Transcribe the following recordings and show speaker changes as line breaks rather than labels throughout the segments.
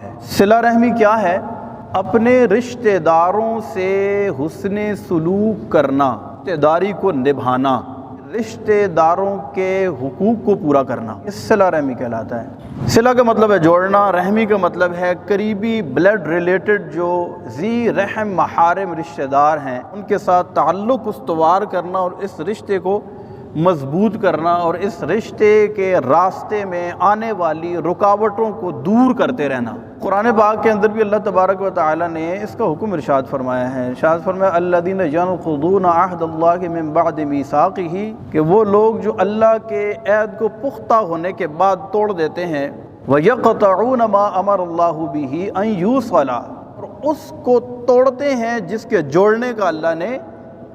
صلہ رحمی کیا ہے؟ اپنے رشتہ داروں سے حسن سلوک کرنا، رشتہ داری کو نبھانا، رشتہ داروں کے حقوق کو پورا کرنا، یہ صلہ رحمی کہلاتا ہے۔ صلہ کا مطلب ہے جوڑنا، رحمی کا مطلب ہے قریبی بلڈ ریلیٹڈ جو ذی رحم محارم رشتہ دار ہیں ان کے ساتھ تعلق استوار کرنا اور اس رشتے کو مضبوط کرنا اور اس رشتے کے راستے میں آنے والی رکاوٹوں کو دور کرتے رہنا۔ قرآن پاک کے اندر بھی اللہ تبارک و تعالی نے اس کا حکم ارشاد فرمایا ہے۔ ارشاد فرمایا الذین ینقضون عہد اللہ من بعد میثاقہ، کہ وہ لوگ جو اللہ کے عہد کو پختہ ہونے کے بعد توڑ دیتے ہیں، وَيَقْطَعُونَ مَا أَمَرَ اللَّهُ بِهِ أَن يُوصَلَ، اور اس کو توڑتے ہیں جس کے جوڑنے کا اللہ نے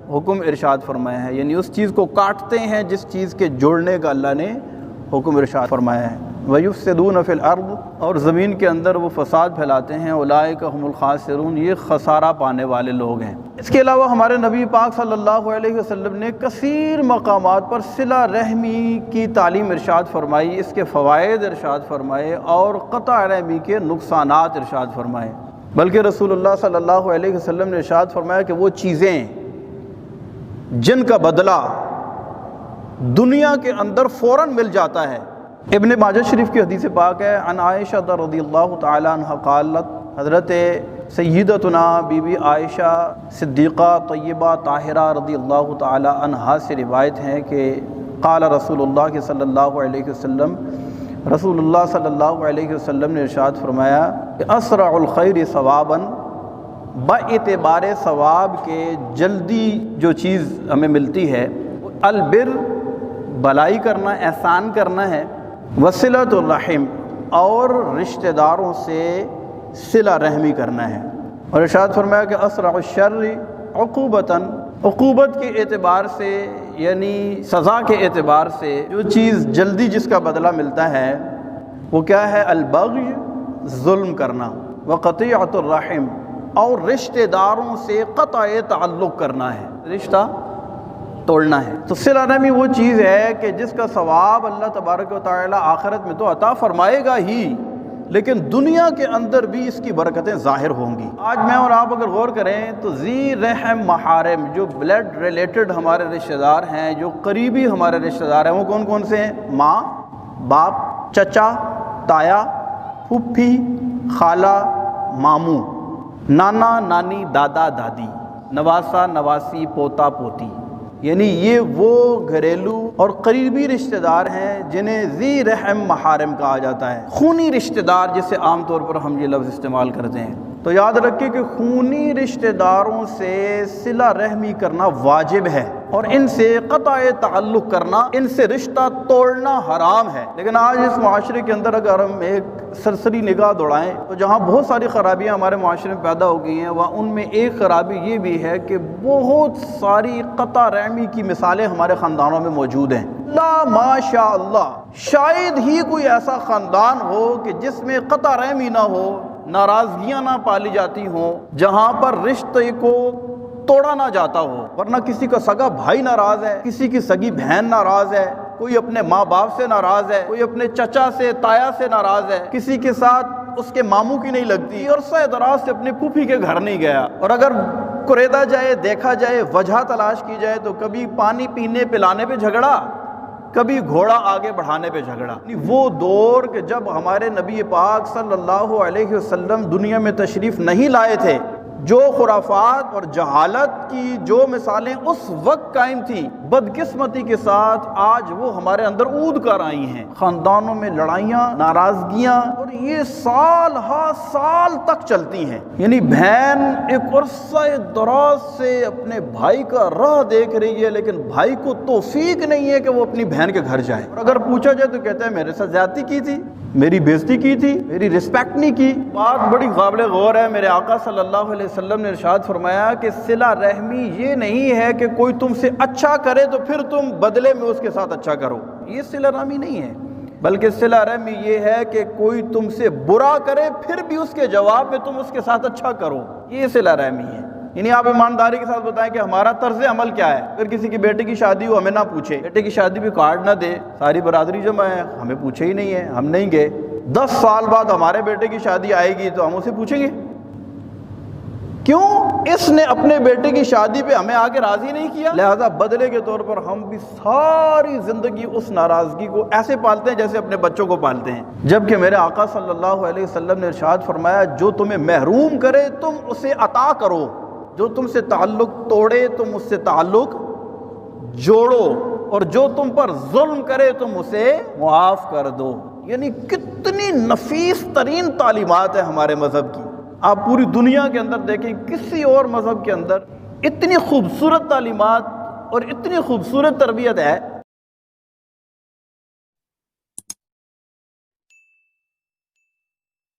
حکم ارشاد فرمایا ہے، یعنی اس چیز کو کاٹتے ہیں جس چیز کے جوڑنے کا اللہ نے حکم ارشاد فرمایا ہے۔ وَيُفْسِدُونَ فِي الْأَرْضِ، اور زمین کے اندر وہ فساد پھیلاتے ہیں۔ اولئک هم الخاسرون، یہ خسارہ پانے والے لوگ ہیں۔ اس کے علاوہ ہمارے نبی پاک صلی اللہ علیہ وسلم نے کثیر مقامات پر صلہ رحمی کی تعلیم ارشاد فرمائی، اس کے فوائد ارشاد فرمائے اور قطع رحمی کے نقصانات ارشاد فرمائے۔ بلکہ رسول اللہ صلی اللہ علیہ وسلم نے ارشاد فرمایا کہ وہ چیزیں جن کا بدلہ دنیا کے اندر فوراً مل جاتا ہے۔ ابن ماجہ شریف کی حدیث پاک ہے، عن عائشہ رضی اللہ تعالی عنہ قالت، حضرت سیدتنا بی بی عائشہ صدیقہ طیبہ طاہرہ رضی اللہ تعالی عنہا سے روایت ہے کہ قال رسول اللہ صلی اللہ علیہ وسلم، رسول اللہ صلی اللہ علیہ وسلم نے ارشاد فرمایا کہ اسرع الخیر ثوابا، باعتبار ثواب کے جلدی جو چیز ہمیں ملتی ہے البر، بھلائی کرنا، احسان کرنا ہے، وصلۃ الرحم، اور رشتہ داروں سے صلہ رحمی کرنا ہے۔ اور ارشاد فرمایا کہ اسرع الشر عقوبتاً، عقوبت کے اعتبار سے یعنی سزا کے اعتبار سے جو چیز جلدی جس کا بدلہ ملتا ہے وہ کیا ہے؟ البغی، ظلم کرنا، وقطیعۃ الرحم، اور رشتہ داروں سے قطع تعلق کرنا ہے، رشتہ توڑنا ہے۔ تو صلہ رحمی وہ چیز ہے کہ جس کا ثواب اللہ تبارک و تعالی آخرت میں تو عطا فرمائے گا ہی، لیکن دنیا کے اندر بھی اس کی برکتیں ظاہر ہوں گی۔ آج میں اور آپ اگر غور کریں تو ذی رحم محارم جو بلڈ ریلیٹڈ ہمارے رشتہ دار ہیں، جو قریبی ہمارے رشتہ دار ہیں، وہ کون کون سے ہیں؟ ماں، باپ، چچا، تایا، پھوپھی، خالہ، ماموں، نانا نانی، دادا دادی، نواسا نواسی، پوتا پوتی، یعنی یہ وہ گھریلو اور قریبی رشتہ دار ہیں جنہیں ذی رحم محارم کہا جاتا ہے۔ خونی رشتہ دار جسے عام طور پر ہم یہ لفظ استعمال کرتے ہیں، تو یاد رکھیں کہ خونی رشتہ داروں سے صلہ رحمی کرنا واجب ہے اور ان سے قطع تعلق کرنا، ان سے رشتہ توڑنا حرام ہے۔ لیکن آج اس معاشرے کے اندر اگر ہم ایک سرسری نگاہ دوڑائیں تو جہاں بہت ساری خرابیاں ہمارے معاشرے میں پیدا ہو گئی ہیں، وہاں ان میں ایک خرابی یہ بھی ہے کہ بہت ساری قطع رحمی کی مثالیں ہمارے خاندانوں میں موجود ہیں۔ لا ماشاء اللہ، شاید ہی کوئی ایسا خاندان ہو کہ جس میں قطع رحمی نہ ہو، ناراضگیاں نہ پالی جاتی ہوں، جہاں پر رشتے کو توڑا نہ جاتا ہو۔ ورنہ کسی کا سگا بھائی ناراض ہے، کسی کی سگی بہن ناراض ہے، کوئی اپنے ماں باپ سے ناراض ہے، کوئی اپنے چچا سے تایا سے ناراض ہے، کسی کے ساتھ اس کے ماموں کی نہیں لگتی، اور عرصہ دراز سے اپنے پھوپھی کے گھر نہیں گیا۔ اور اگر قریدا جائے، دیکھا جائے، وجہ تلاش کی جائے تو کبھی پانی پینے پلانے پہ جھگڑا، کبھی گھوڑا آگے بڑھانے پہ جھگڑا۔ وہ دور کہ جب ہمارے نبی پاک صلی اللہ علیہ وسلم دنیا میں تشریف نہیں لائے تھے، جو خرافات اور جہالت کی جو مثالیں اس وقت قائم تھیں، بدقسمتی کے ساتھ آج وہ ہمارے اندر اود کر آئی ہیں۔ خاندانوں میں لڑائیاں، ناراضگیاں، اور یہ سال ہا سال تک چلتی ہیں۔ یعنی بہن ایک عرصہ دراز سے اپنے بھائی کا راہ دیکھ رہی ہے، لیکن بھائی کو توفیق نہیں ہے کہ وہ اپنی بہن کے گھر جائے، اور اگر پوچھا جائے تو کہتا ہے میرے ساتھ زیادتی کی تھی، میری بےزتی کی تھی، میری رسپیکٹ نہیں کی۔ بات بڑی قابل غور ہے۔ میرے آقا صلی اللہ علیہ وسلم نے ارشاد فرمایا کہ صلہ رحمی یہ نہیں ہے کہ کوئی تم سے اچھا کرے تو پھر تم بدلے میں اس کے ساتھ اچھا کرو، یہ صلہ رحمی نہیں ہے، بلکہ صلہ رحمی یہ ہے کہ کوئی تم سے برا کرے پھر بھی اس کے جواب میں تم اس کے ساتھ اچھا کرو، یہ صلہ رحمی ہے۔ یعنی آپ ایمانداری کے ساتھ بتائیں کہ ہمارا طرز عمل کیا ہے۔ اگر کسی کی بیٹے کی شادی ہو ہمیں نہ پوچھے، بیٹے کی شادی بھی کارڈ نہ دے، ساری برادری جمع ہے، ہمیں پوچھے ہی نہیں ہے، ہم نہیں گئے، 10 سال بعد ہمارے بیٹے کی شادی آئے گی تو ہم اسے پوچھیں گے کیوں اس نے اپنے بیٹے کی شادی پہ ہمیں آگے راضی نہیں کیا؟ لہذا بدلے کے طور پر ہم بھی ساری زندگی اس ناراضگی کو ایسے پالتے ہیں جیسے اپنے بچوں کو پالتے ہیں، جبکہ میرے آقا صلی اللہ علیہ وسلم نے ارشاد فرمایا جو تمہیں محروم کرے تم اسے عطا کرو، جو تم سے تعلق توڑے تم اس سے تعلق جوڑو، اور جو تم پر ظلم کرے تم اسے معاف کر دو۔ یعنی کتنی نفیس ترین تعلیمات ہیں ہمارے مذہب کی۔ آپ پوری دنیا کے اندر دیکھیں کسی اور مذہب کے اندر اتنی خوبصورت تعلیمات اور اتنی خوبصورت تربیت ہے